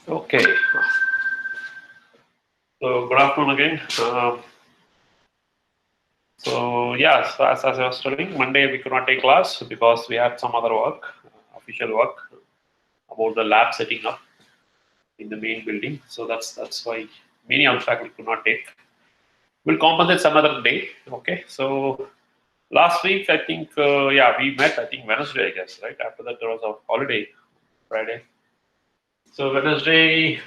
Okay. So good afternoon again. As I was telling, Monday we could not take class because we had some other work, official work about the lab setting up in the main building. So that's why many of the faculty could not take. We'll compensate some other day. Okay. So last week I think we met. I think Wednesday I guess, right? After that there was a holiday, Friday. So Wednesday,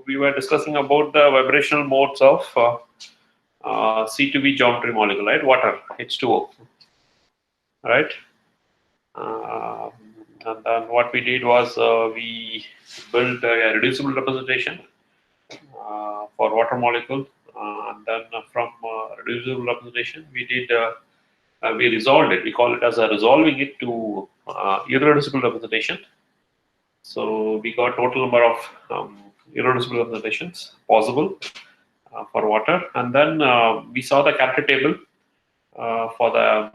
we were discussing about the vibrational modes of C2V geometry molecule, right? Water, H2O, right? Um and then what we did was we built a reducible representation for water molecule, and then from reducible representation, we resolved it. We call it as a resolving it to irreducible representation. So we got total number of irreducible representations possible for water, and then we saw the character table for the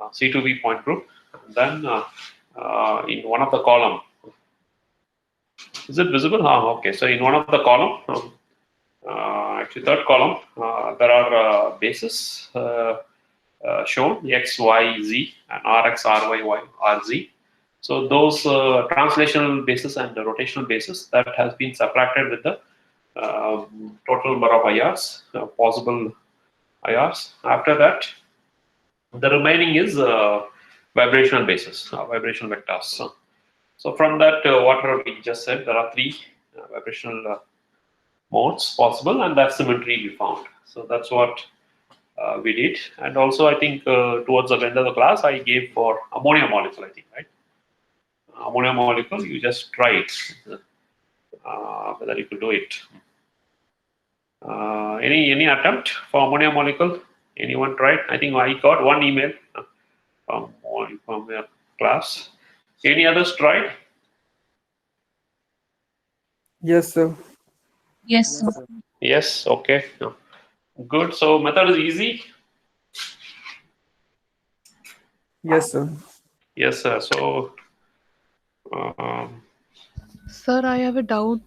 C2V point group. And then in one of the column, is it visible? Okay. So in one of the column, actually third column, there are bases shown X, Y, Z, and RX, RY, RZ. So those translational basis and the rotational basis that has been subtracted with the total number of IRs, possible IRs. After that, the remaining is vibrational basis, vibrational vectors. So from that, whatever we just said, there are three vibrational modes possible, and that symmetry we found. So that's what we did. And also, I think towards the end of the class, I gave for ammonia molecule, I think, right? Ammonia molecule, you just try it, whether you could do it. Any attempt for ammonia molecule? Anyone tried? I think I got one email from your class. Any others tried? Yes, sir. Yes, sir. Yes. Okay. No. Good. So method is easy. Yes, sir. Yes, sir. So um, Sir, I have a doubt.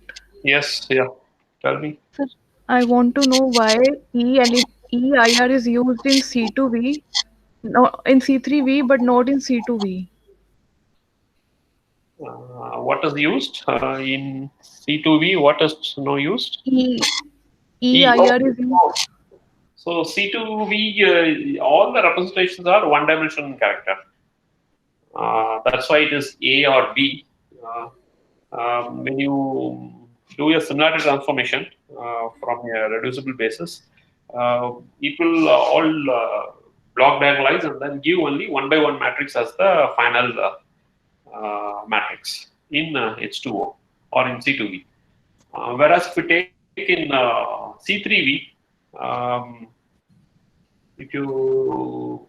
yes. Yeah. Tell me. Sir, I want to know why EIR is used in C2V, no, in C3V, but not in C2V. What is used in C2V? What is no used? E E. EIR Okay. is used. So C2V, all the representations are one dimensional in character. That's why it is A or B. When you do a similarity transformation from a reducible basis, it will all block diagonalize and then give only one by one matrix as the final matrix in H2O or in C2V. Whereas if we take in C3V, um, if you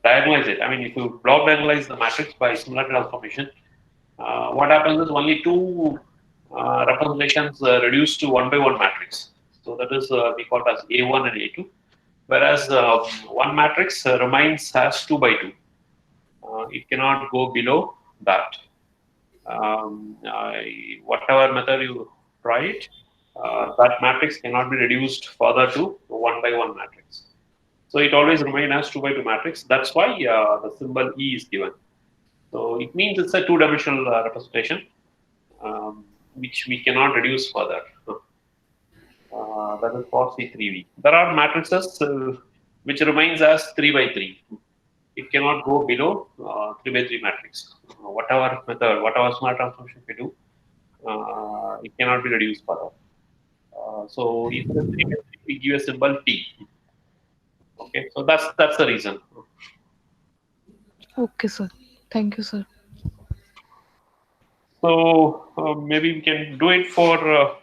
diagonalize it, I mean, if you block diagonalize the matrix by similarity transformation, what happens is only two representations reduced to one by one matrix. So that is we call it as A1 and A2. Whereas one matrix remains as 2 by 2. It cannot go below that. Whatever method you try it, that matrix cannot be reduced further to 1 by 1 matrix. So it always remains as 2 by 2 matrix. That's why the symbol E is given. So it means it's a two-dimensional representation, which we cannot reduce further. That is for C3V. There are matrices which remains as 3 by 3. It cannot go below 3 by 3 matrix. Whatever method, whatever smart transformation we do, it cannot be reduced further. So if it is 3 by 3, we give a symbol T. Okay, so that's the reason. Okay, sir. Thank you, sir. So maybe we can do it for.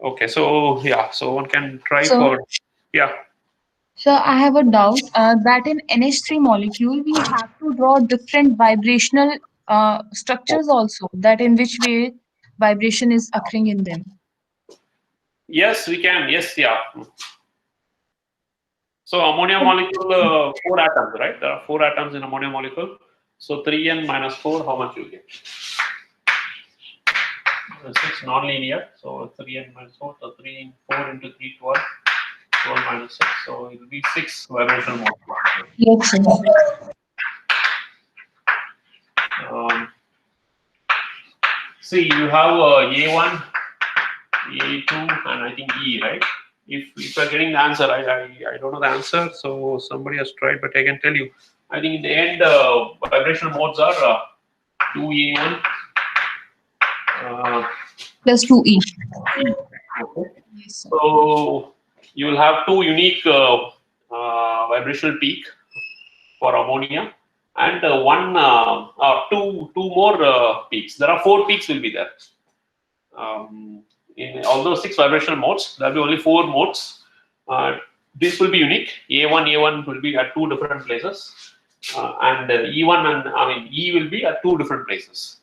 Okay, so yeah, so one can try So, for. Yeah. so I have a doubt that in NH3 molecule we have to draw different vibrational structures also. That in which way vibration is occurring in them. Yes, we can. Yes, yeah. So ammonia molecule, four atoms, right? There are four atoms in ammonia molecule. So 3n minus 4, how much you get? 6 non-linear. So 3 and minus 4. So 3 4 into 3 12. 12 minus 6. So it will be 6 vibrational modes. Yes, sir. See, you have A1, A2, and I think E, right? If you are getting the answer, I don't know the answer, so somebody has tried, but I can tell you. I think in the end, vibrational modes are 2A1 Plus 2E. okay. Yes, sir. So you will have two unique vibrational peak for ammonia, and two more peaks. There are 4 peaks will be there. In although 6 vibrational modes, there will be only 4 modes. This will be unique. A1 will be at 2 different places, and E1 and E will be at 2 different places.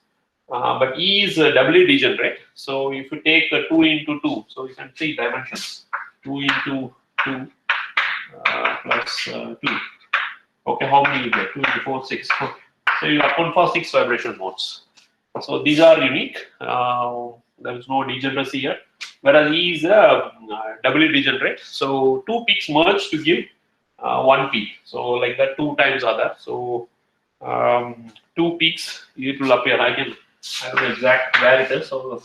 But E is doubly degenerate. So if you take 2 into 2, so you can see dimensions. 2 into 2 plus 2. Okay, how many you get? 2 into 4, 6. So you are put for 6 vibration modes. So these are unique. There is no degeneracy here. Whereas E is doubly degenerate. So 2 peaks merge to give 1 peak. So like that 2 times are there. So 2 peaks it will appear. I don't know exact where it is. So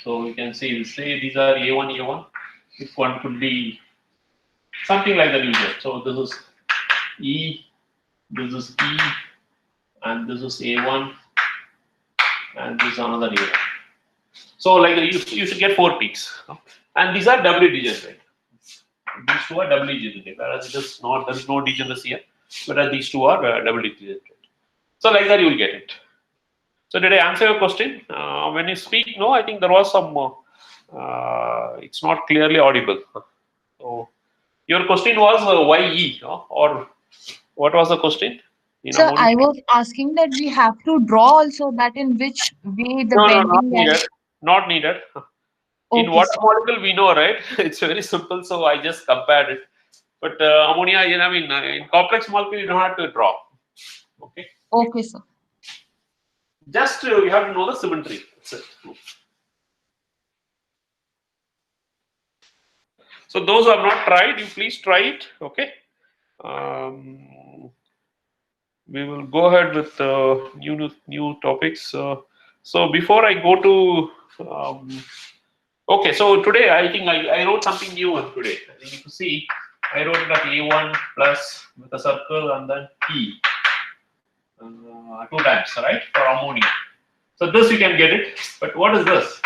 so you can see these are A1. If one could be something like that you get. So this is E, this is E, and this is A1, and this is another A1. So like you should get 4 peaks, and these are doubly degenerate. These 2 are doubly degenerate, whereas it is not. There is no degeneracy here, whereas these 2 are doubly degenerate. So like that you will get it. So did I answer your question? When you speak, no, I think there was some. It's not clearly audible. So your question was why E, or what was the question? So I was asking that we have to draw also that in which way the No, bending not and needed. Not needed. In okay, water sir. molecule, we know, right? It's very simple, so I just compared it. But ammonia, in complex molecule, you don't have to draw. Okay. Okay, sir. Just you have to know the symmetry. That's it. So those who have not tried, you please try it. Okay. We will go ahead with new topics. So before I go to okay, so today I think I wrote something new today. I think you can see I wrote it at A1 plus with a circle and then E 2 times, right, for ammonia. So this you can get it, but what is this?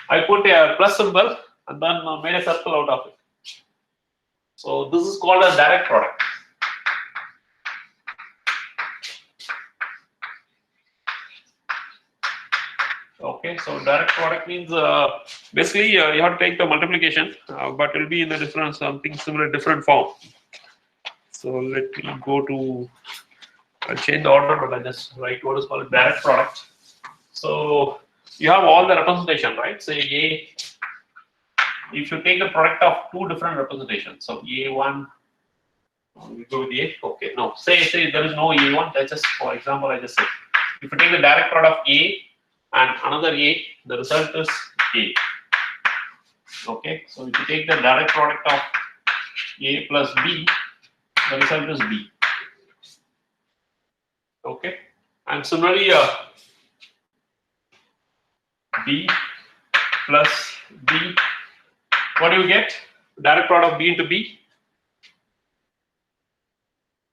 I put a plus symbol and then made a circle out of it. So this is called a direct product. Okay, so direct product means basically you have to take the multiplication, but it will be in a different something similar, different form. So let me go to. I'll change the order, but I just write what is called direct product. So you have all the representation, right? Say A. If you take the product of 2 different representations, so A1, we go with A. Okay, no. Say there is no A1. That's just for example. I just said if you take the direct product of A and another A, the result is A. Okay, so if you take the direct product of A plus B, the result is B. Okay, and similarly, B plus B, what do you get? Direct product of B into B.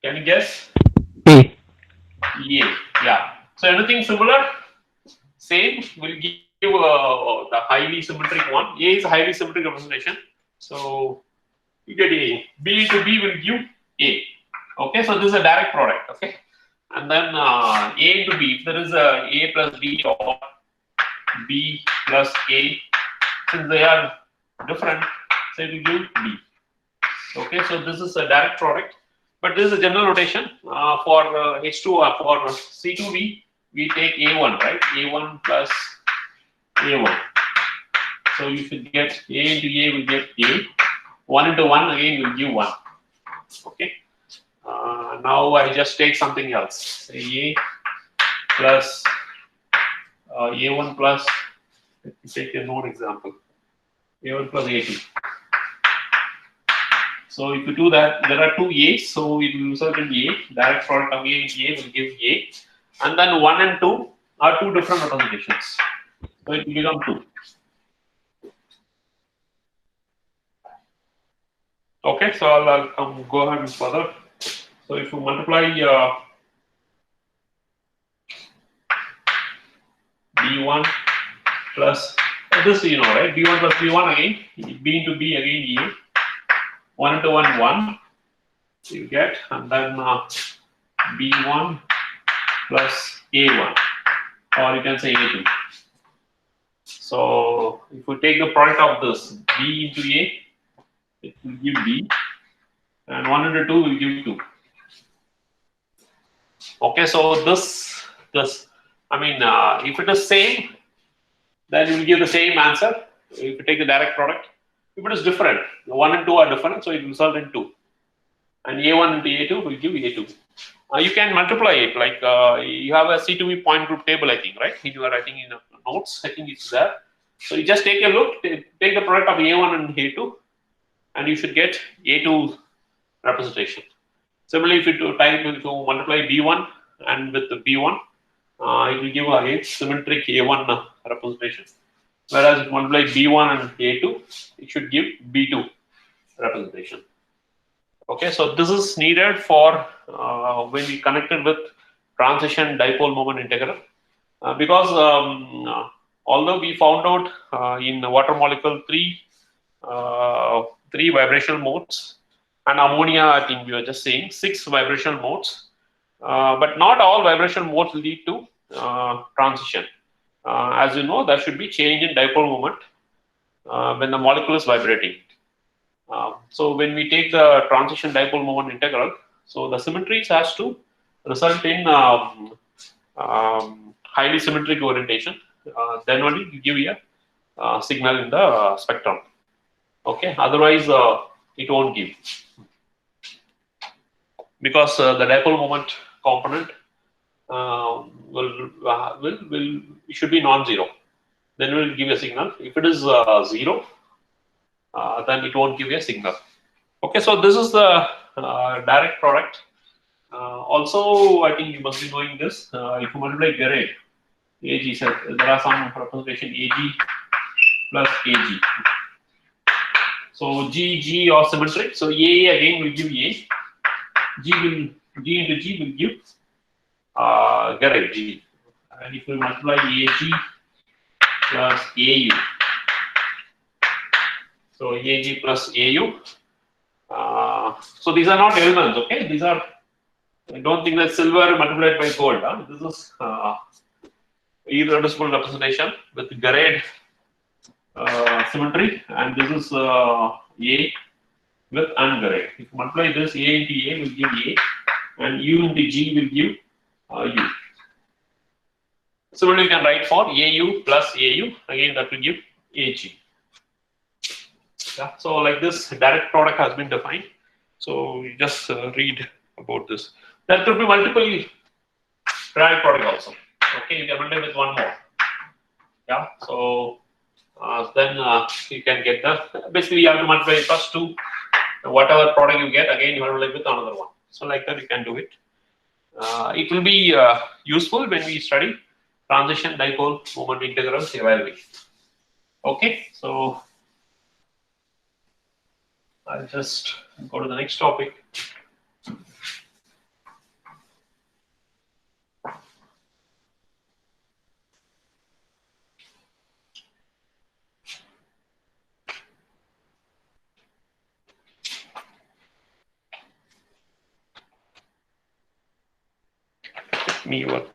Can you guess? A. Yeah. So anything similar? Same will give the highly symmetric one. A is a highly symmetric representation. So you get A. B into B will give A. Okay, so this is a direct product. Okay, and then A into B. If there is A plus B or B plus A, since they are different, so it will give B. Okay, so this is a direct product, but this is a general notation for H2 for C2V. We take A1, right? A1 plus A1. So you should get A into A will get A. 1 into 1 again will give 1. Okay. Now I just take something else. Say A plus A1 plus, let me take a known example, A1 plus A2. So if you do that, there are two A's, so it will result in A. Direct product of A and A will give A. And then 1 and 2 are two different representations. So it will become 2. Okay, so I'll go ahead and further. So if you multiply B1 plus this, you know, right? B1 plus B1 again, B into B again A. 1 into 1, 1. You get, and then B1 plus A1, or you can say A2. So if we take the product of this, B into A, it will give B, and 1 into 2 will give 2. Okay, so this, I mean, if it is same, then you will give the same answer. If you take the direct product, if it is different, 1 and 2 are different, so it will result in 2. And A1 into A2 will give A2. You can multiply it, like you have a C2V point group table, I think, right? You are writing in the notes, I think it's there. So you just take a look, take the product of A1 and A2, and you should get A2 representation. Similarly, if you multiply B1 and with the B1, it will give again symmetric A1 representation. Whereas if you multiply B1 and A2, it should give B2 representation. Okay, so this is needed for when we connected with transition dipole moment integral, because although we found out in water molecule three vibrational modes, and ammonia, I think we were just saying 6 vibrational modes, but not all vibrational modes lead to transition. As you know, there should be change in dipole moment when the molecule is vibrating. So when we take the transition dipole moment integral, so the symmetries has to result in highly symmetric orientation. Then only you give a signal in the spectrum. Okay, otherwise it won't give, because the dipole moment component it should be non-zero. Then we will give a signal. If it is 0. Then it won't give you a signal. Okay, so this is the direct product. Also, I think you must be knowing this. If you multiply Garrett, AG, so there are some representation AG plus AG. So G are symmetric. So A again will give A. G into G will give Garrett G. And if you multiply AG plus AU. So AG plus AU. So these are not elements, okay? These are, I don't think that silver multiplied by gold. This is irreducible representation with Garrett symmetry, and this is A with unGarrett. If you multiply this, A into A will give A, and U into G will give U. Similarly, you can write for AU plus AU, again that will give AG. Yeah, so like this, direct product has been defined. So you just read about this. There could be multiple direct product also. Okay, you can multiply with one more. Yeah, so then you can get the, basically you have to multiply first two, whatever product you get, again you multiply with another one. So like that you can do it. It will be useful when we study transition dipole moment integrals evaluation. Okay, so I'll just go to the next topic. Me what?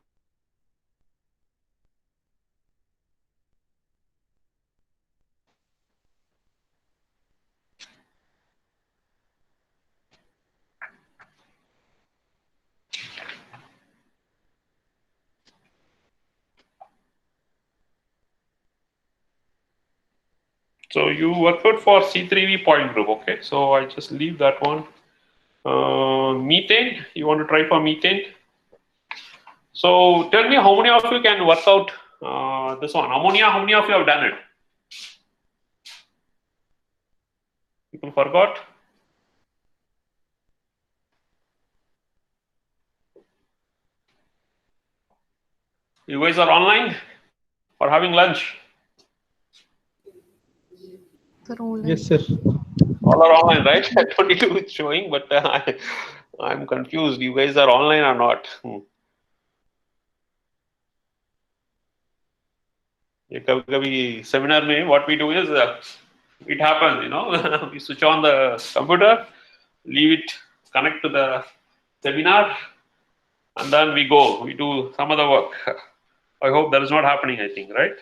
So you worked out for C3V point group, okay? So I just leave that one. Methane, you want to try for methane? So tell me how many of you can work out This one, ammonia. How many of you have done it? People forgot. You guys are online or having lunch? Sir, online. Yes, sir. All are online, right? 22 is showing, but I'm confused. You guys are online or not? ये कभी seminar में what we do is it happens, you know, we switch on the computer, leave it, connect to the seminar, and then we go. We do some other work. I hope that is not happening. I think, right?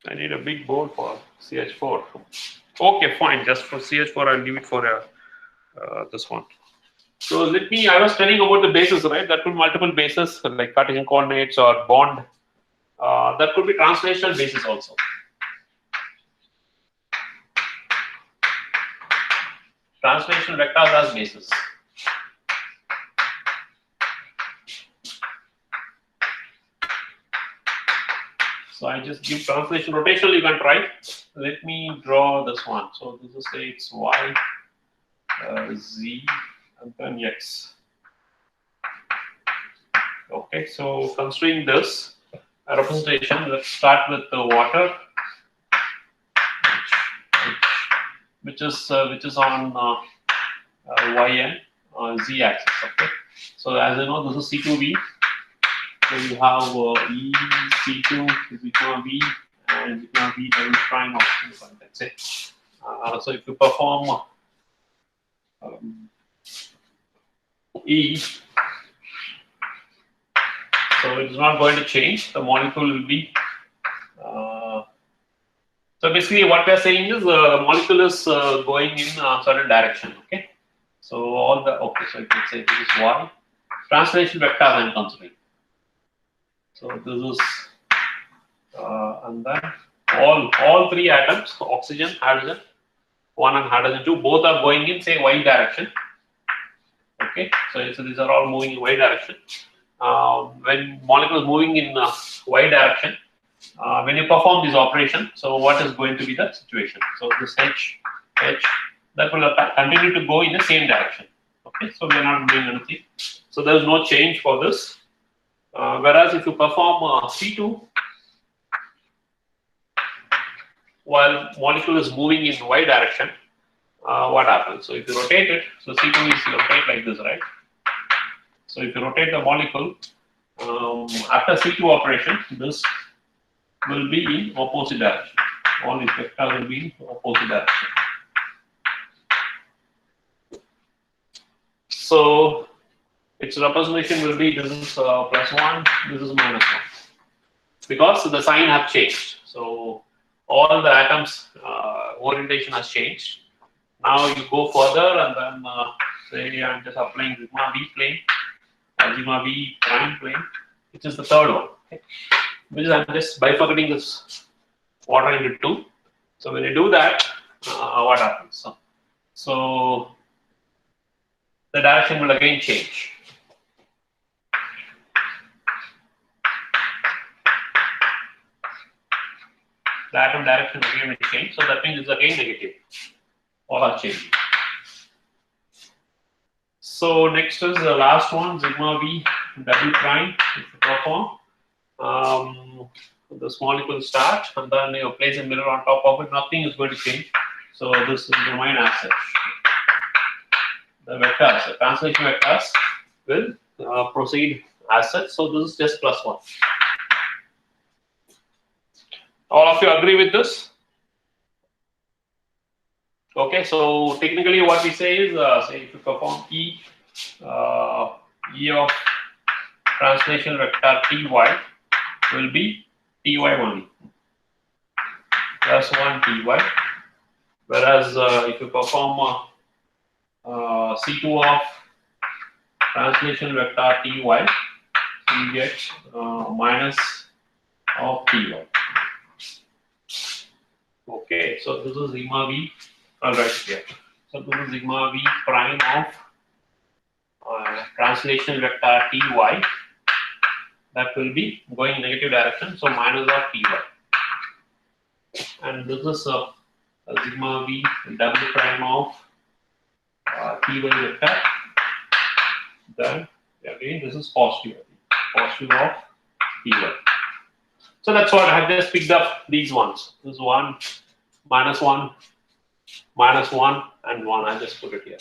I need a big board for CH4. Okay, fine. Just for CH4, I'll leave it for this one. So let me. I was telling about the bases, right? That could be multiple bases like Cartesian coordinates or bond. That could be translational bases also. Translational vectors as bases. So I just give translation rotational. You can try. Let me draw this one. So this is say it's y, z, and then x. Okay. So considering this representation, let's start with the water, which is on y and z axis. Okay. So as I know, this is C2V. So you have E C2 is equal to V and sigma V double prime of C1. That's it. So if you perform E, so it's not going to change. The molecule will be. So basically, what we are saying is the molecule is going in a certain direction. Okay. So all the So you can say this is Y. Translation vector I am considering. So this is and then all three atoms, oxygen, hydrogen 1 and hydrogen 2, both are going in say y direction. Okay, so these are all moving in y direction. When molecule is moving in y direction, when you perform this operation, so what is going to be the situation? So this H that will continue to go in the same direction. Okay, so we are not doing anything. So there is no change for this. Whereas if you perform C2, while molecule is moving in y direction, what happens? So if you rotate it, so C2 is rotate like this, right? So if you rotate the molecule, after C2 operation, this will be in opposite direction. All these vectors will be in opposite direction. So its representation will be this is +1, this is -1, because the sign have changed. So all the atoms orientation has changed. Now you go further and then say I'm just applying sigma B plane, sigma B prime plane, which is the third one. Okay. Which is I'm just bifurcating this water into two. So when you do that, what happens? So the direction will again change. The atom direction again will change. So that means it's again negative. All are changing. So next is the last one, sigma V double prime. If you perform, this molecule start and then you place a mirror on top of it, nothing is going to change. So this will remain as such. The vectors, the translation vectors will proceed as such. So this is just +1. All of you agree with this? Okay, so technically what we say is, say if you perform E of translation vector Ty will be Ty only, +1 Ty. Whereas if you perform C2 of translation vector Ty, so you get minus of Ty. Okay, so this is sigma V. I'll write here. So this is sigma V prime of translational vector ty, that will be going negative direction, so minus of ty. And this is sigma v double prime of ty vector. Then again this is positive of ty. So that's what I have just picked up these ones. This is 1, minus 1, minus 1, and 1. I just put it here.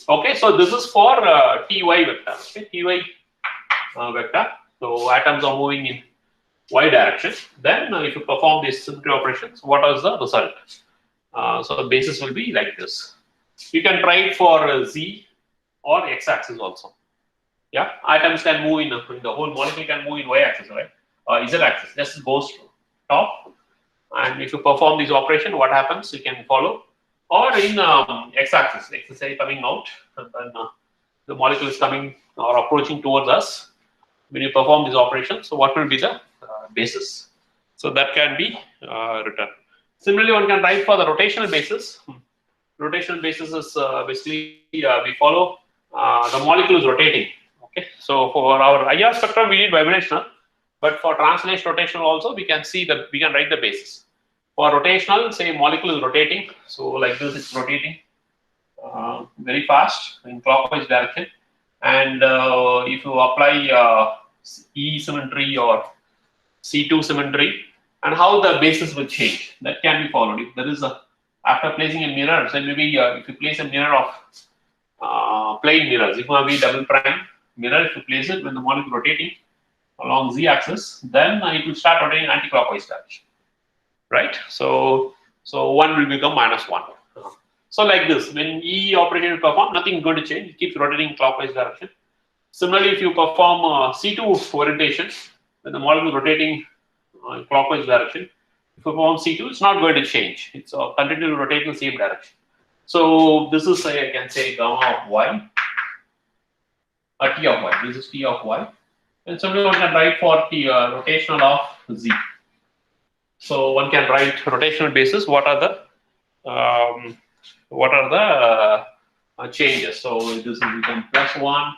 Okay, so this is for ty vector. Okay, ty vector. So atoms are moving in y direction. Then if you perform these symmetry operations, what is the result? So the basis will be like this. You can try it for z or x-axis also. Yeah, atoms can move in the whole molecule can move in y-axis, right? Z-axis just goes to top. And if you perform this operation, what happens? You can follow. Or in x-axis, say coming out, and then the molecule is coming or approaching towards us. When you perform this operation, so what will be the basis? So that can be written. Similarly, one can write for the rotational basis. Rotational basis is basically we follow the molecule is rotating. Okay, so for our IR spectrum we need vibrational, but for translation rotational also we can see that we can write the basis. For rotational, say molecule is rotating, so like this it's rotating very fast in clockwise direction, and if you apply E symmetry or C2 symmetry, and how the basis will change, that can be followed. If there is after placing a mirror, say maybe if you place a mirror of plane mirror, sigma v double prime mirror, if you place it when the molecule rotating along z-axis, then it will start rotating anti-clockwise direction, right? So 1 will become minus 1. So like this, when E operation will perform, nothing is going to change. It keeps rotating clockwise direction. Similarly, if you perform C2 orientation, when the molecule is rotating clockwise direction, if you perform C2, it's not going to change. It's continue to rotate in the same direction. So this is, I can say, gamma of y, or T of y. This is T of y. And similarly, one can write for the rotational of z. So one can write rotational basis. What are the changes? So this will become plus 1.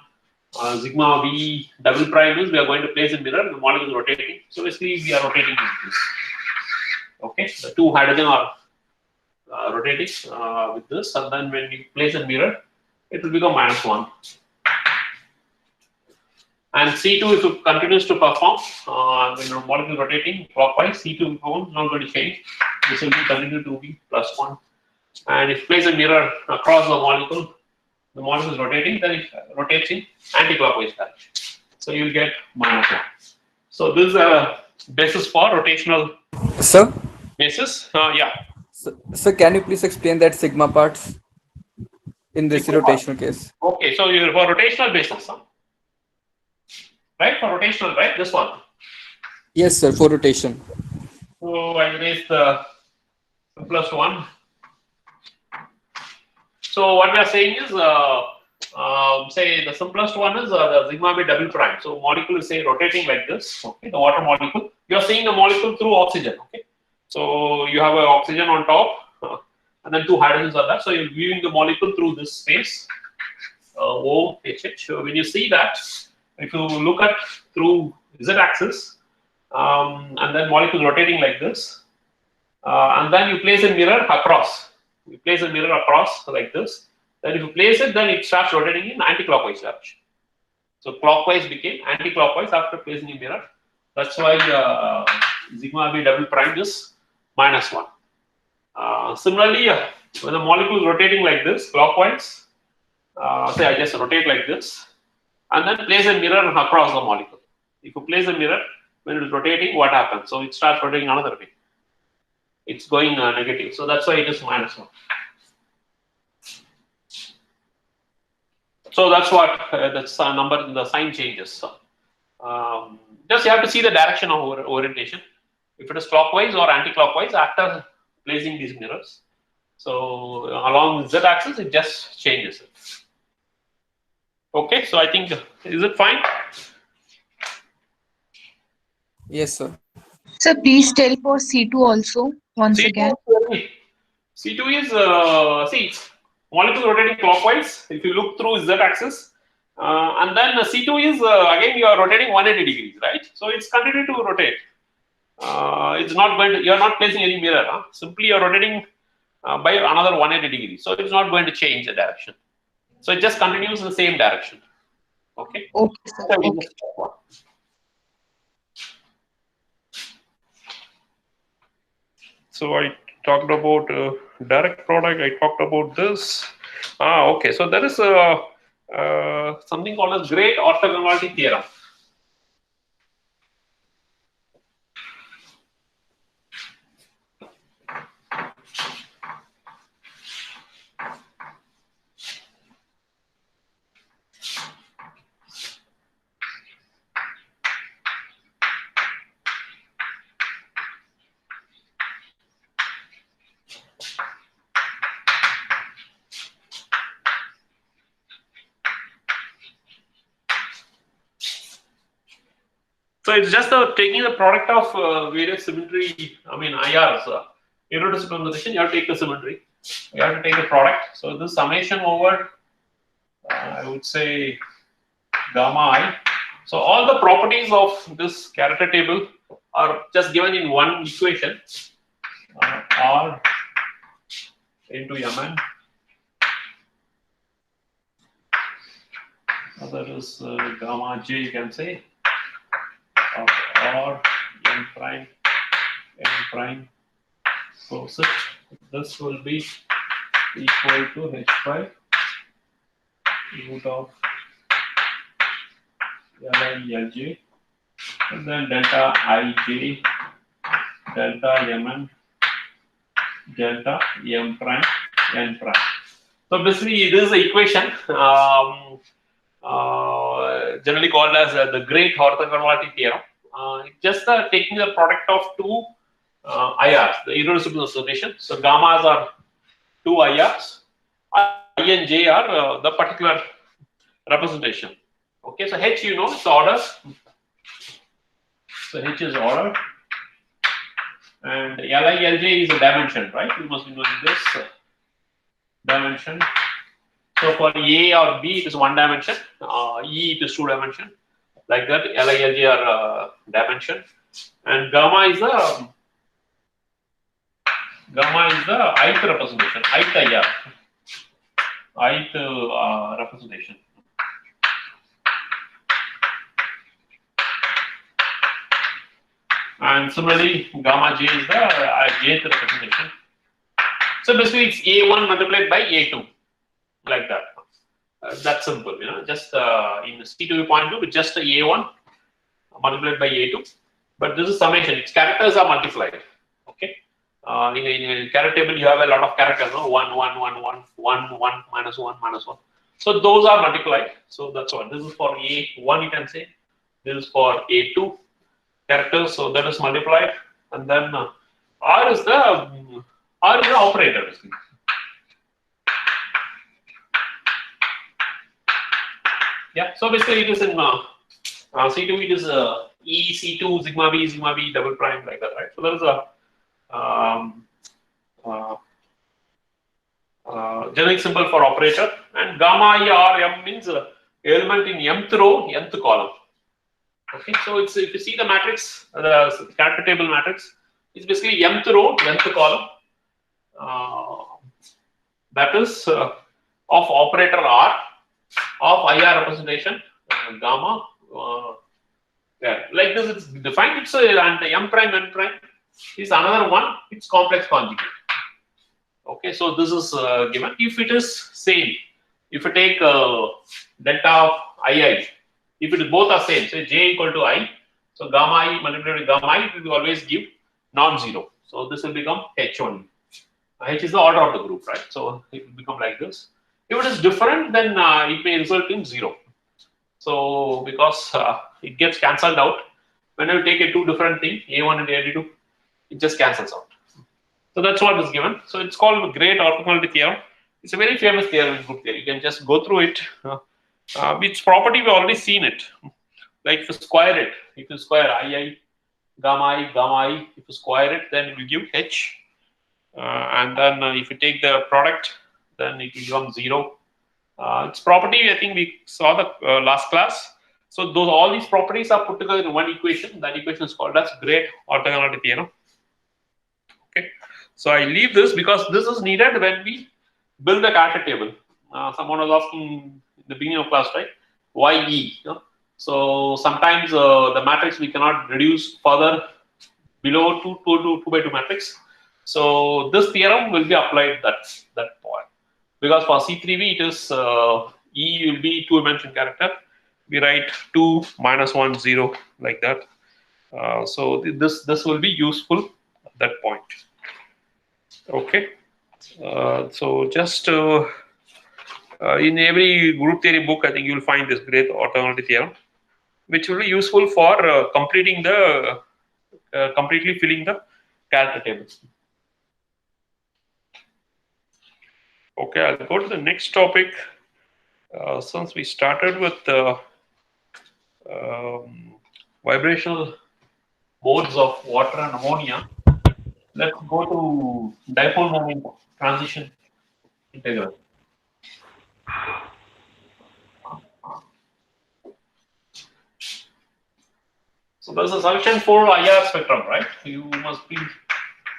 Sigma v double prime is we are going to place a mirror. The molecule is rotating. So basically, we are rotating with this. Okay, the two hydrogen are rotating with this, and then when we place a mirror, it will become minus 1. And C2, if it continues to perform, when the molecule is rotating clockwise, C2 is not going to change. This will be continue to be plus 1. And if you place a mirror across the molecule is rotating, then it rotates in anti-clockwise direction. So you will get minus 1. So this is a basis for rotational Sir, basis. Yeah. so can you please explain that sigma parts in this Sigma rotational case? Okay, so you're for rotational basis, huh? Right? For rotational, right? This one. Yes, sir, for rotation. So I erase the simplest one. So what we are saying is, say the simplest one is the sigma v double prime. So molecule is say rotating like this. Okay, the water molecule. You are seeing the molecule through oxygen. Okay, so you have an oxygen on top, and then two hydrogens are there. So you're viewing the molecule through this space. OHH. So when you see that, if you look at through z-axis, and then molecule rotating like this, and then you place a mirror across. You place a mirror across like this. Then if you place it, then it starts rotating in anti-clockwise direction. So clockwise became anti-clockwise after placing a mirror. That's why sigma v double prime is minus 1. Similarly, when the molecule is rotating like this, clockwise, say I just rotate like this, and then place a mirror across the molecule. If you place a mirror, when it is rotating, what happens? So it starts rotating another way. It's going negative. So that's why it is minus 1. So that's what that's number, the sign changes. So, just you have to see the direction of orientation. If it is clockwise or anti-clockwise after placing these mirrors. So along z-axis, it just changes it. Okay, so I think, is it fine? Yes, sir. So please tell for C2 also once C2 again. C2 is see molecule rotating clockwise. If you look through z-axis, And then C2 is again you are rotating 180 degrees, right? So it's continuing to rotate. It's not going to, you are not placing any mirror. Huh? Simply you are rotating by another 180 degrees. So it's not going to change the direction. So it just continues in the same direction. Okay. Okay, sir. So we Okay. just stop one. So I talked about direct product. I talked about this. Okay. So there is something called as great orthogonality theorem. So it's just taking the product of various symmetry, I mean IRs, irreducible conversation, you have to take the symmetry. You have to take the product. So this summation over, I would say, gamma I. So all the properties of this character table are just given in one equation, R into Mn. That is gamma J, you can say, of R n prime close it. This will be equal to h by root of Li Lj, and then delta Ij, delta Mn, delta M prime n prime. So basically, this is the equation generally called as the great orthogonality theorem. Just taking the product of two IRs, the irreducible association. So gammas are two IRs, I and J are the particular representation. Okay, so H, you know, it's order. So H is order, and Li Lj is a dimension, right? You must be knowing this dimension. So for A or B, it is one dimension. E, it is two dimension. Like that, Li Lj are dimension, and gamma is the ith representation, ith IR, ith representation. And similarly, gamma J is the jth representation. So basically, it's A1 multiplied by A2, like that. That's simple, you know. Just in C2 point of view, it's just A1 multiplied by A2. But this is summation. Its characters are multiplied. Okay. In a character table, you have a lot of characters. No, 1, 1, 1, 1, 1, 1, minus 1, minus 1. So those are multiplied. So that's what. This is for A1, you can say. This is for A2 characters. So that is multiplied, and then R is the operator. Basically. Yeah, so basically it is in C2, it is E, C2, sigma B, double prime, like that, right? So there is a generic symbol for operator, and gamma I R M means element in mth row, nth column. Okay, so it's, if you see the matrix, the character table matrix, it's basically mth row, nth column. That is of operator R, of IR representation, gamma, yeah, like this it's defined. It's and M prime, N prime is another one, it's complex conjugate. Okay, so this is given. If it is same, if you take delta of II, if it both are same, say J equal to I, so gamma I multiplied with gamma I, it will always give non-zero. So this will become H1. H is the order of the group, right? So it will become like this. If it is different, then it may result in 0. So because it gets cancelled out, whenever you take a two different thing, A1 and A2, it just cancels out. So that's what is given. So it's called the great orthogonality theorem. It's a very famous theorem in group theory. You can just go through it. Its property, we've already seen it. Like if you square it, if you square I, gamma I, if you square it, then it will give H. And then if you take the product, then it will become 0. Its property, I think we saw the last class. So all these properties are put together in one equation. That equation is called as great orthogonality theorem. Okay. So I leave this because this is needed when we build the character table. Someone was asking in the beginning of class, right? Why E? So sometimes the matrix we cannot reduce further below 2 by 2 matrix. So this theorem will be applied that point. Because for C3V, it is E will be 2-dimensional character. We write 2 minus 1 0 like that. So this will be useful at that point. Okay. So just in every group theory book, I think you'll find this great orthogonality theorem, which will be useful for completely filling the character tables. Okay, I'll go to the next topic. Since we started with vibrational modes of water and ammonia, let's go to dipole moment transition integral. So there's a solution for IR spectrum, right? You must be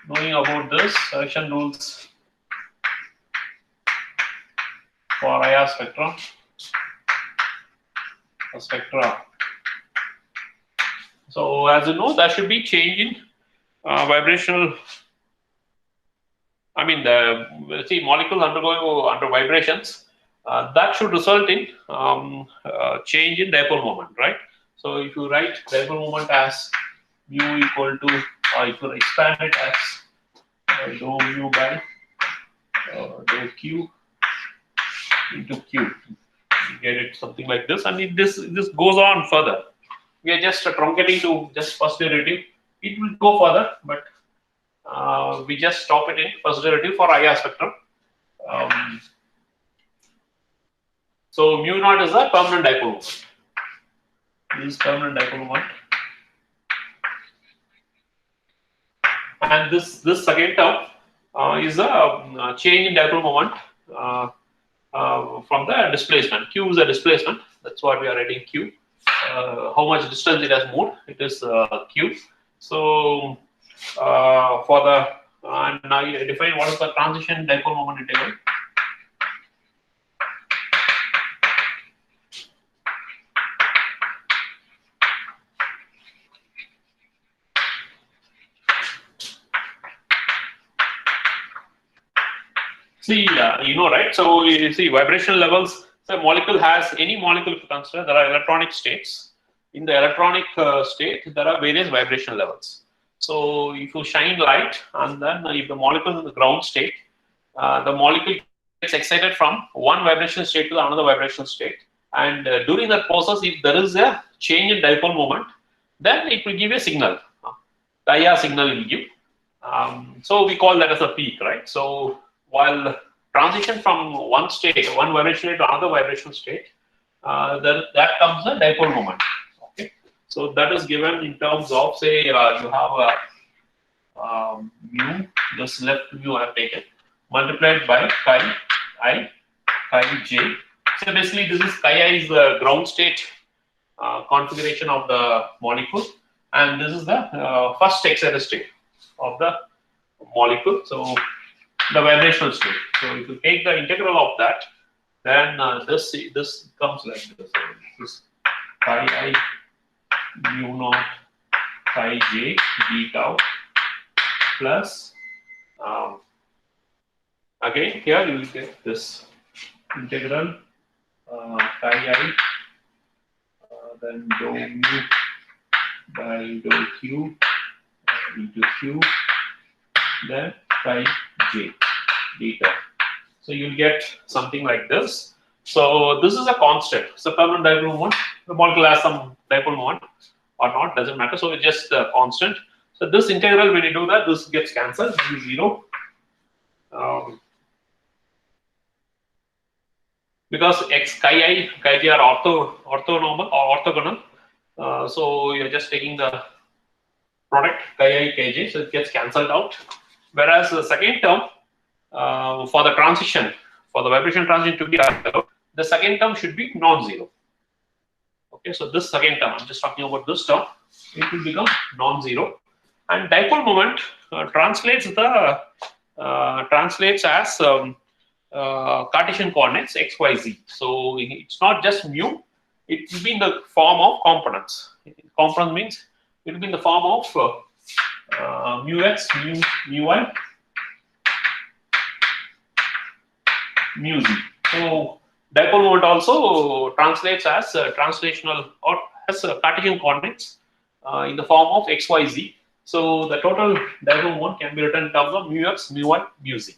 knowing about this solution rules for IR spectrum. Spectra. So as you know, there should be change in vibrational. I mean, molecules under vibrations. That should result in change in dipole moment, right? So if you write dipole moment as mu equal to, if you expand it as dou mu by dou q into q, you get it something like this, and if this goes on further. We are just truncating to just first derivative. It will go further, but we just stop it in first derivative for IR spectrum. So mu naught is a permanent dipole moment. This is permanent dipole moment, and this second term is a change in dipole moment from the displacement. Q is a displacement. That's what we are writing Q. How much distance it has moved? It is Q. So for the and now you define what is the transition dipole moment integral. See, you know, right? So you see vibrational levels. So molecule has, any molecule if you consider, there are electronic states. In the electronic state, there are various vibration levels. So if you shine light, and then if the molecule is in the ground state, the molecule gets excited from one vibration state to another vibration state. And during that process, if there is a change in dipole moment, then it will give a signal. The IR signal will give. So we call that as a peak, right? So while transition from one state, one vibration state to another vibration state, that comes a dipole moment. Okay, so that is given in terms of, say, you have a mu, this left mu I have taken, multiplied by chi I, chi j. So basically, this is chi I is the ground state configuration of the molecule, and this is the first excited state of the molecule. So the vibrational state. So if you take the integral of that, then this comes like this. This chi I mu naught chi j d tau plus again here you will get this integral chi I then dou mu by dou q into q, then chi j deta. So you'll get something like this. So this is a constant. So permanent dipole moment. The molecule has some dipole moment or not, doesn't matter. So it's just a constant. So this integral, when you do that, this gets cancelled. This is 0. Because x chi I, chi j are orthonormal or orthogonal. So you're just taking the product chi I, chi j. So it gets cancelled out. Whereas the second term, for the transition, for the vibration transition to be the second term should be non-zero. Okay, so this second term, I'm just talking about this term, it will become non-zero. And dipole moment translates as Cartesian coordinates x, y, z. So it's not just mu; it will be in the form of components. Component means it will be in the form of mu x, mu y, mu z. So dipole moment also translates as translational or as Cartesian coordinates in the form of x, y, z. So the total dipole moment can be written in terms of mu x, mu y, mu z.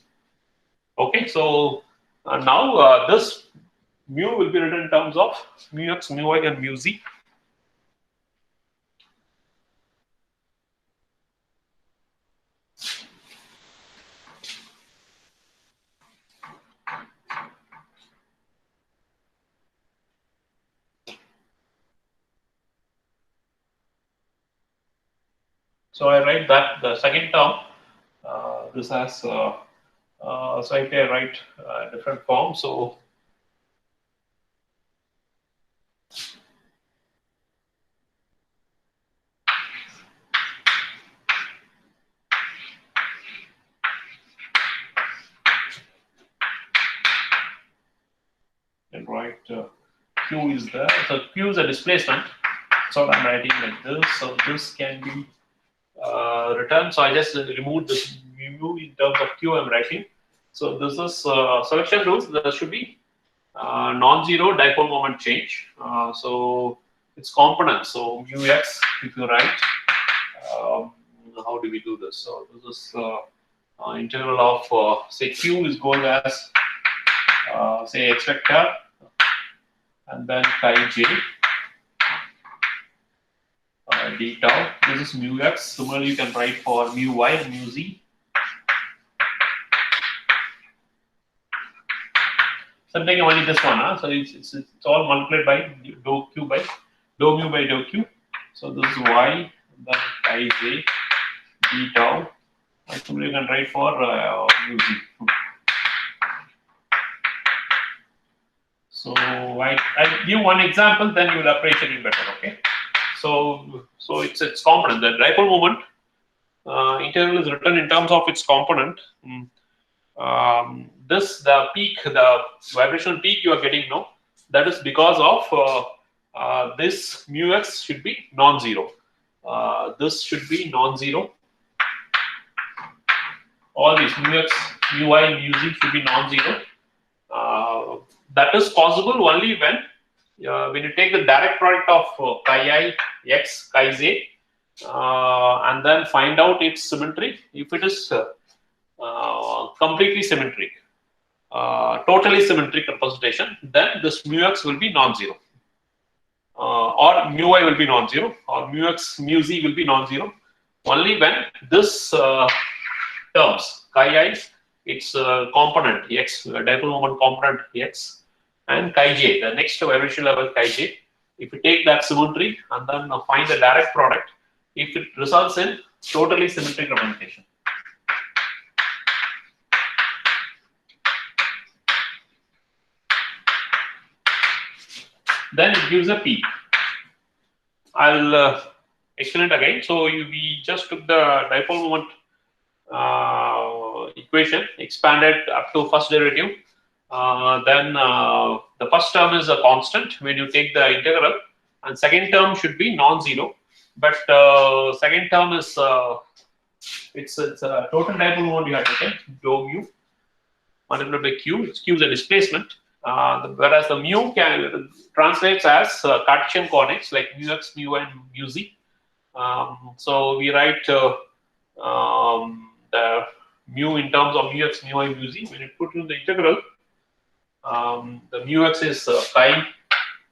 Okay, so now this mu will be written in terms of mu x, mu y, and mu z. So I write that the second term, this has, so I can write different form. So and write Q is there. So Q is a displacement. So I'm writing like this. So this can be written. So I just removed this mu in terms of Q I'm writing. So this is selection rules. There should be non-zero dipole moment change. So it's components. So mu x, if you write, how do we do this? So this is integral of say Q is going as say x vector and then chi j d tau. This is mu x. Similarly, you can write for mu y and mu z. So I'm taking only this one. So it's all multiplied by dou q by dou mu by dou q. So this is y, then chi j d tau. And similarly, you can write for mu z. So I'll give one example, then you will appreciate it better. Okay. So it's component. The dipole moment integral is written in terms of its component. The peak, the vibrational peak you are getting now, that is because of this mu x should be non-zero. This should be non-zero. All these mu x, mu y, mu z should be non-zero. That is possible only when you take the direct product of chi I x, chi j, and then find out its symmetry. If it is completely symmetric, totally symmetric representation, then this mu x will be non-zero, or mu y will be non-zero, or mu x, mu z will be non-zero. Only when this terms chi I, its component x, dipole moment component x, and chi j, the next vibrational level chi j, if you take that symmetry and then find the direct product, if it results in totally symmetric representation. Then it gives a peak. I'll explain it again. So we just took the dipole moment equation, expanded up to first derivative. Then the first term is a constant when you take the integral, and second term should be non-zero. But second term is it's a total dipole moment you have taken, dou mu multiplied by q. Q is a displacement. Whereas the mu can translates as Cartesian coordinates like mu x, mu y, and mu z. So we write the mu in terms of mu x, mu y, mu z. When you put in the integral, the mu x is chi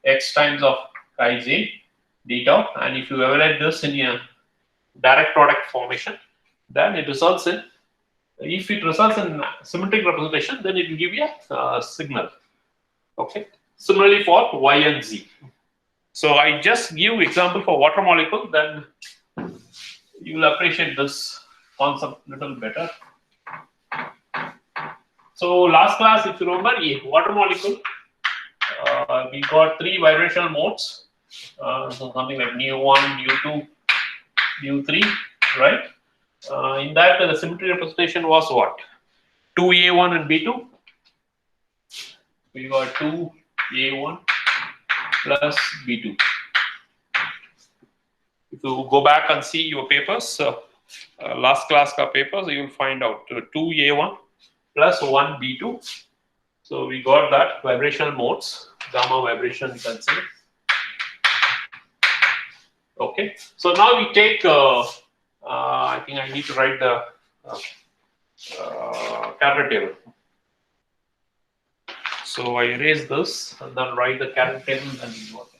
x times of chi j d tau, and if you evaluate this in a direct product formation, then it results in, if it results in symmetric representation, then it will give you a signal. Okay. Similarly for y and z. So I just give example for water molecule, then you will appreciate this concept a little better. So last class, if you remember, a water molecule we got 3 vibrational modes. So something like mu1, mu2, mu3, right? In that, the symmetry representation was what? 2A1 and B2. We got 2A1 plus B2. If you go back and see your papers, last class ka papers, you will find out 2A1 plus 1B2. So we got that vibrational modes, gamma vibration, you can say. Okay. So now we take, I think I need to write the character table. So I erase this and then write the character table and then we work it out.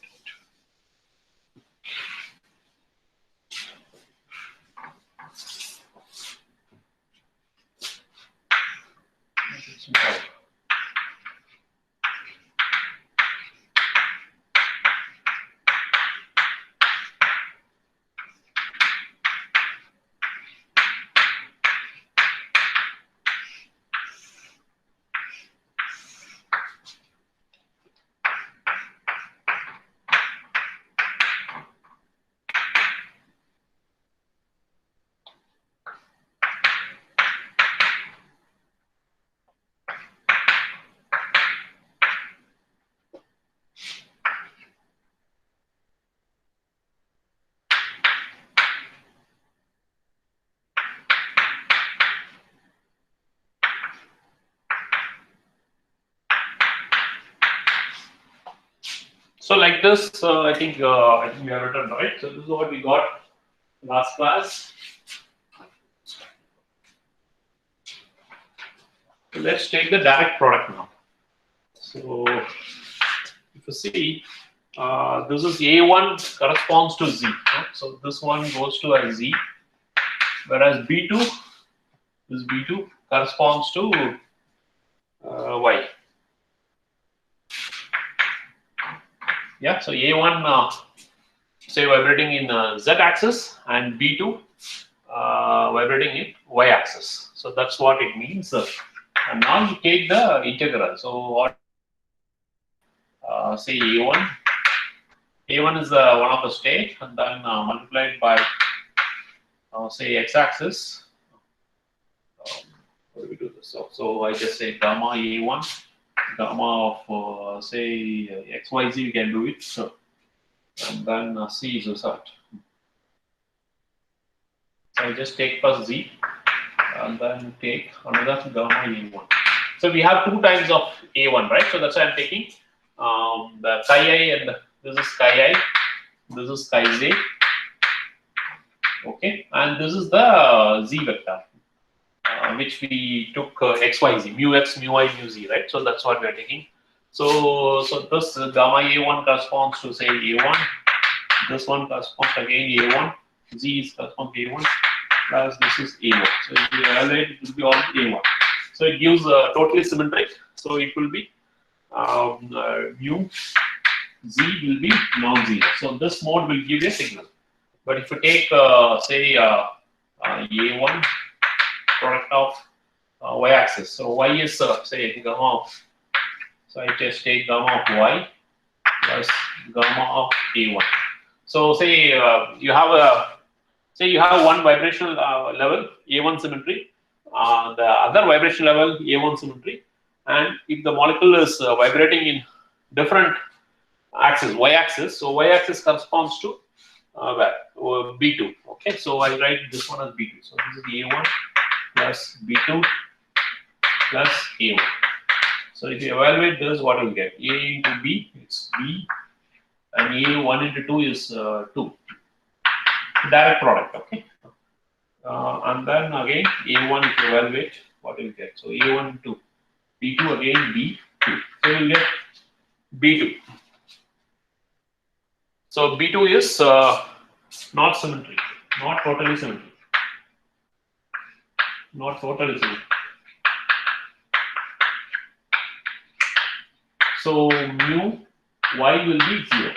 So like this, I think we have written, right? So this is what we got last class. So let's take the direct product now. So if you see, this is A1 corresponds to Z. Right? So this one goes to a Z, whereas B2, this B2 corresponds to Y. Yeah, so A1 say vibrating in Z-axis and B2 vibrating in Y-axis. So that's what it means. And now you take the integral. So what? Say A1. A1 is one of the state, and then multiplied by say X-axis. How do we do this? So I just say gamma A1. Gamma of say XYZ, you can do it. So, and then C is result. So I just take first Z and then take another gamma A1. So we have 2 times of A1, right? So that's why I'm taking the chi I, and this is chi I, this is chi J. Okay, and this is the Z vector. Which we took XYZ, mu X, mu Y, mu Z, right? So that's what we are taking. So this gamma A1 corresponds to say A1. This one corresponds again A1. Z is corresponds to A1 plus this is A1. So if you evaluate, it will be all A1. So it gives totally symmetric. So it will be mu Z will be non-zero. So this mode will give a signal. But if you take say A1 product of Y-axis. So Y is say gamma of, so I just take gamma of Y plus gamma of A1. So say you have one vibrational level A1 symmetry, the other vibration level A1 symmetry, and if the molecule is vibrating in different axis, Y-axis, so Y-axis corresponds to where? B2. Okay, so I write this one as B2. So this is A1 plus B2 plus A1. So if you evaluate this, what will you get? A into B, it's B, and A1 into 2 is 2. Direct product, okay? And then again, A1 if you evaluate, what will you get? So A1 2, B2 again B2. So you will get B2. So B2 is not symmetric, not totally symmetric. Not totally symmetric. So mu Y will be 0.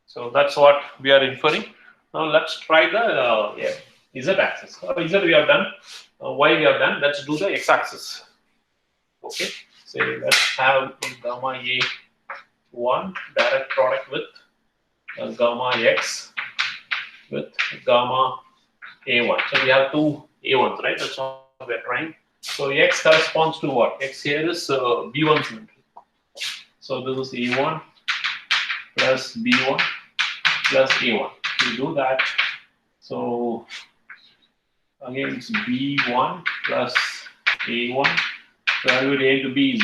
So that's what we are inferring. Now let's try the Z-axis. Z we have done, Y we have done. Let's do the X-axis. Okay. say let's have gamma A1 direct product with gamma X with gamma A1. So we have two A1s, right? That's what we're trying. So X corresponds to what? X here is B1 symmetry. So this is A1 plus B1 plus A1. We do that. So again it's B1 plus A1. So A to B is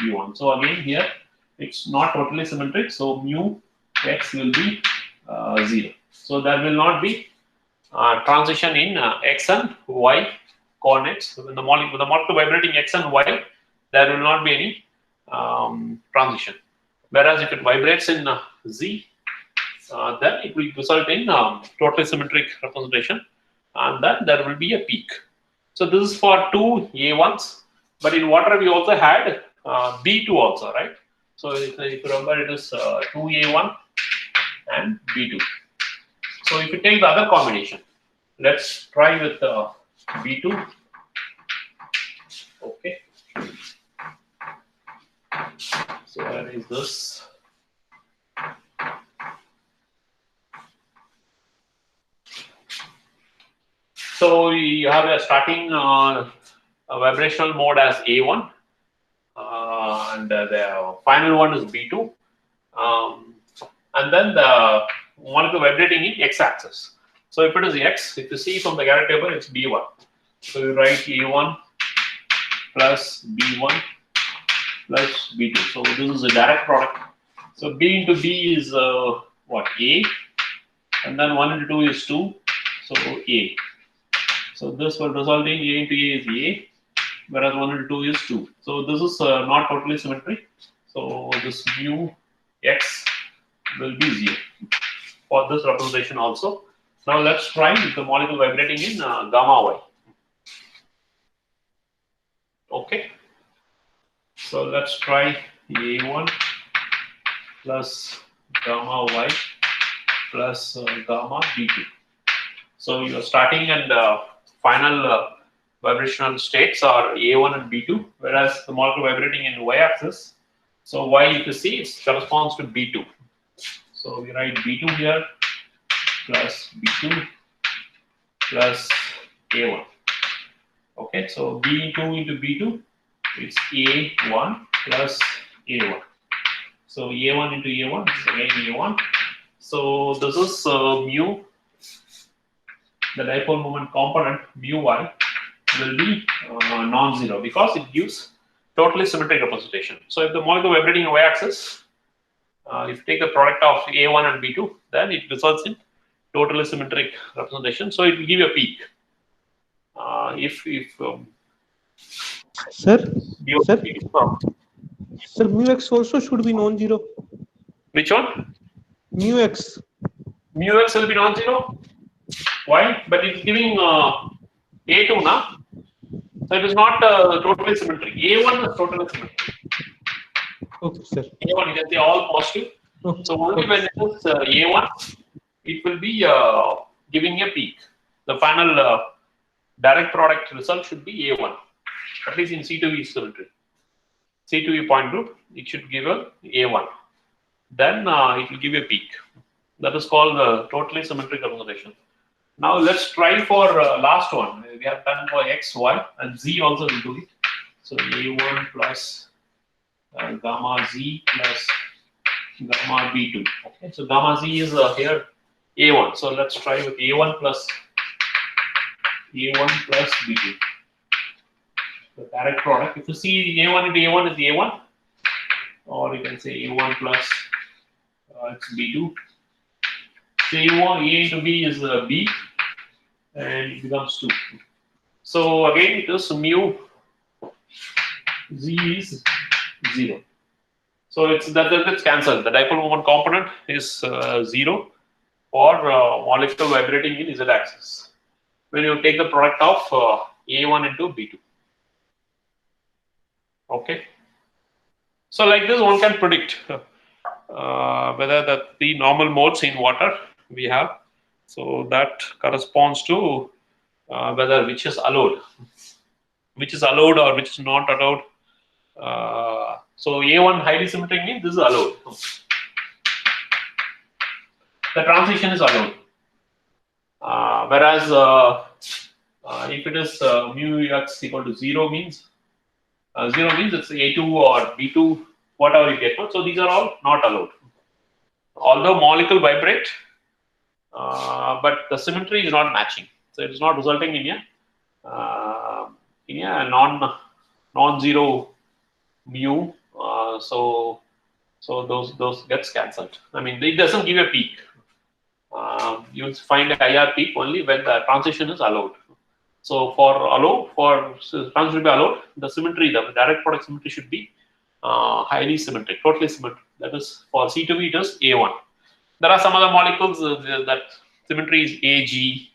B1. So again here it's not totally symmetric. So mu X will be 0. So there will not be transition in X and Y coordinates. So when the molecule vibrating X and Y, there will not be any transition. Whereas if it vibrates in Z, then it will result in totally symmetric representation, and then there will be a peak. So this is for two A1s, but in water we also had B2 also, right? So if you remember, it is 2A1 and B2. So if you take the other combination, let's try with B2. Okay. So where is this? So you have a starting a vibrational mode as A1, and the final one is B2, and then the molecule vibrating in X-axis. So if it is X, if you see from the Garrett table, it's B1. So you write A1 plus B1 plus B2. So this is a direct product. So B into B is what? A, and then 1 into 2 is 2, so A. So this will result in A into A is A, whereas 1 into 2 is 2. So this is not totally symmetric. So this mu X will be 0 for this representation also. Now let's try with the molecule vibrating in gamma Y. Okay. So let's try A1 plus gamma Y plus gamma B2. So your starting and final vibrational states are A1 and B2, whereas the molecule vibrating in Y-axis. So Y, if you see, it corresponds to B2. So we write B2 here plus B2 plus A1. Okay, so B2 into B2, it's A1 plus A1. So A1 into A1 is again A1. So this is mu, the dipole moment component mu Y will be non-zero because it gives totally symmetric representation. So if the molecule vibrating in Y-axis, if you take the product of A1 and B2, then it results in totally symmetric representation. So it will give you a peak. Sir, mu X also should be non-zero. Which one? Mu X. Mu X will be non-zero. Why? But it's giving A2 now. So it is not totally symmetric. A1 is totally symmetric. Okay, sir. A1, you can say all positive. Okay. So only when it is A1, it will be giving a peak. The final direct product result should be A1, at least in C2V symmetry. C2V point group, it should give a A1. Then it will give you a peak. That is called the totally symmetric representation. Now let's try for last one. We have done for X, Y, and Z also will do it. So A1 plus gamma Z plus gamma B2. Okay, so gamma Z is here A1. So let's try with A1 plus B2. The direct product. If you see A1 into A1 is A1, or you can say A1 plus it's B2. So A1, A into B is B, and it becomes 2. So again, it is mu Z is 0. So it's that's cancelled. The dipole moment component is 0 for molecule vibrating in Z-axis when you take the product of A1 into B2. Okay. So like this, one can predict whether the normal modes in water we have. So that corresponds to whether which is allowed or which is not allowed So A1 highly symmetric means this is allowed. The transition is allowed. Whereas if it is mu x equal to 0 means it's A2 or B2, whatever you get. So these are all not allowed. Although molecule vibrate, but the symmetry is not matching. So it is not resulting in a non-zero mu. So those gets cancelled. I mean, it doesn't give a peak. You'll find a IR peak only when the transition is allowed. So for transition to be allowed, the symmetry, the direct product symmetry should be highly symmetric, totally symmetric. That is for C2V, it is A1. There are some other molecules that symmetry is AG,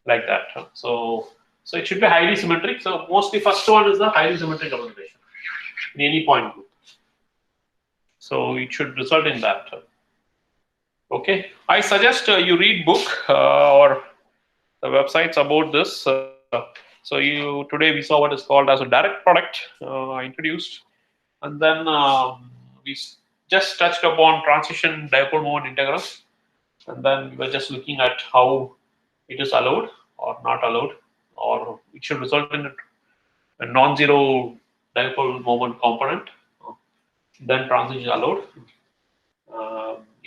like that. So it should be highly symmetric. So mostly first one is the highly symmetric representation in any point group. So it should result in that. Okay, I suggest you read book or the websites about this. So today we saw what is called as a direct product introduced, and then we just touched upon transition dipole moment integral, and then we were just looking at how it is allowed or not allowed, or it should result in a non-zero dipole moment component. Then transition is allowed.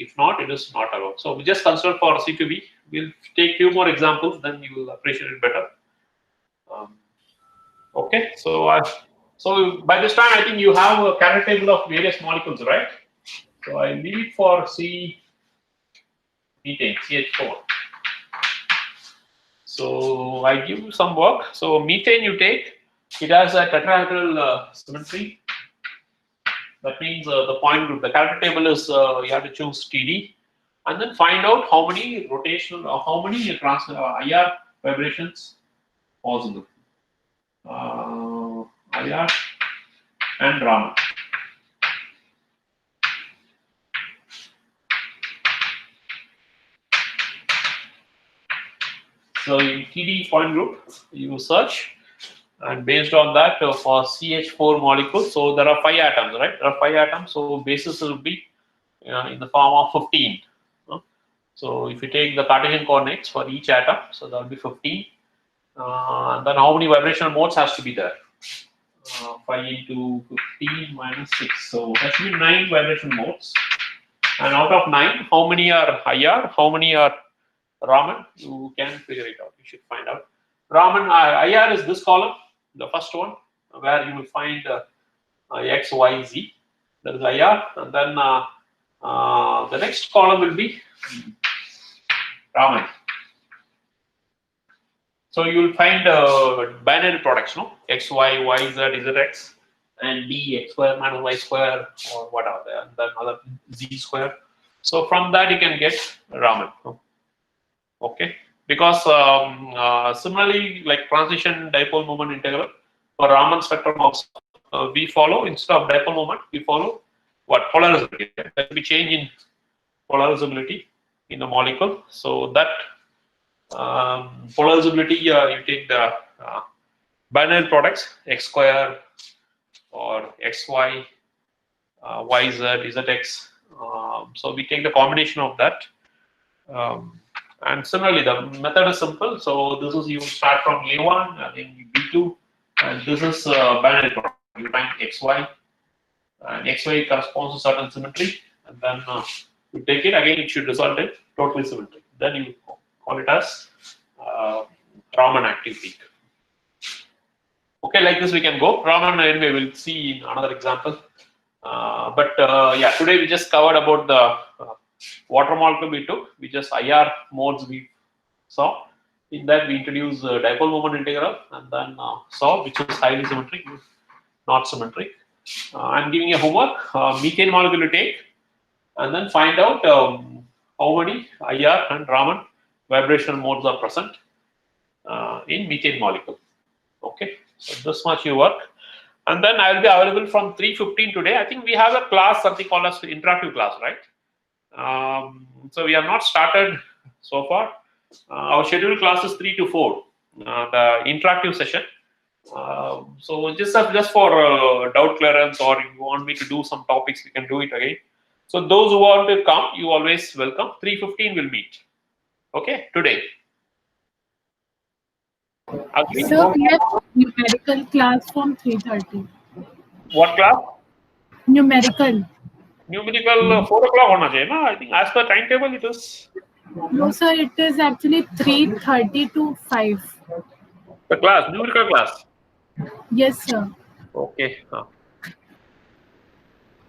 If not, it is not allowed. So we just consider for C2B. We'll take few more examples, then you will appreciate it better. Okay, so by this time I think you have a periodic table of various molecules, right? So I leave it for methane, CH4. So I give you some work. So methane you take, it has a tetrahedral symmetry. That means the point group, the character table is you have to choose TD, and then find out how many rotational or how many IR vibrations possible. IR and Raman. So in TD point group, you search, and based on that, for CH4 molecules, so there are 5 atoms, right? There are 5 atoms, so basis will be in the form of 15. So if you take the Cartesian coordinates for each atom, so there will be 15. And then how many vibrational modes has to be there? 5 into 15 minus 6. So there should be 9 vibration modes. And out of 9, how many are IR? How many are Raman? You can figure it out. You should find out. Raman IR is this column, the first one, where you will find X, Y, Z. That is IR. And then the next column will be Raman. So you will find binary products, no? X, Y, Y, Z, ZX, and D, X square minus Y square, or whatever, and then other Z square. So from that you can get Raman. Okay, because similarly, like transition dipole moment integral for Raman spectrum also, we follow, instead of dipole moment, we follow what? Polarizability. There will be change in polarizability in the molecule. So that polarizability, you take the binary products, X square or XY, YZ, ZX. So we take the combination of that. And similarly, the method is simple. So this is, you start from A1 and then B2, and this is binary product. You find XY, and XY corresponds to certain symmetry, and then you take it again. It should result in totally symmetric. Then you call it as Raman active peak. Okay, like this we can go. Raman anyway we'll see in another example. Yeah, today we just covered about the water molecule we took. We just IR modes we saw. In that we introduced dipole moment integral, and then saw which is highly symmetric, not symmetric. I'm giving a homework. Methane molecule to take, and then find out how many IR and Raman vibrational modes are present in methane molecule. Okay, so this much you work, and then I will be available from 3:15 today. I think we have a class, something called as interactive class, right? So we have not started so far. Our scheduled class is 3 to 4, the interactive session. So just for doubt clearance, or if you want me to do some topics, we can do it again. So those who want to come, you always welcome. 3:15 we'll meet. Okay, today. Agree? So we have numerical class from 3:30. What class? Numerical. Numerical 4 o'clock होना चाहिए ना? I think as per timetable it is. No, sir, it is actually 3:30 to 5. The class, numerical class. Yes, sir. Okay.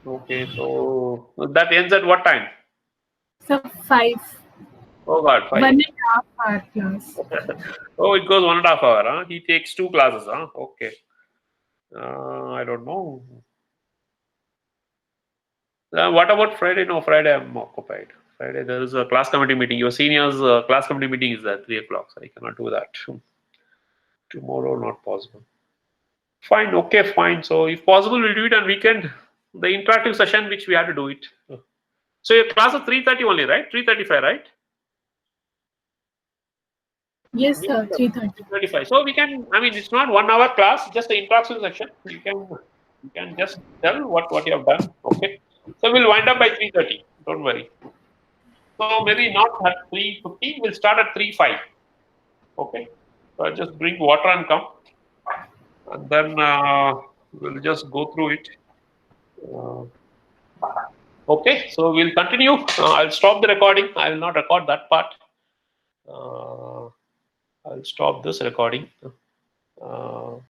Okay, so that ends at what time? So 5. Oh God, 5. 1.5 hour class. Oh, it goes 1.5 hours. Huh? He takes 2 classes. Huh? Okay. I don't know. What about Friday? No, Friday I'm occupied. Friday there is a class committee meeting. Your seniors class committee meeting is at 3 o'clock. So I cannot do that. Tomorrow not possible. Fine. Okay. Fine. So if possible, we'll do it on weekend. The interactive session which we had to do it. So your class is 3:30 only, right? 3:35, right? Yes, sir. 3:30. 35. So we can. I mean, it's not 1 hour class. Just the interaction section. You can just tell what you have done. Okay. So we'll wind up by 3:30. Don't worry. So maybe not at 3:15. We'll start at 3:05. Okay. So I'll just bring water and come, and then we'll just go through it. Okay. So we'll continue. I'll stop the recording. I will not record that part. I'll stop this recording.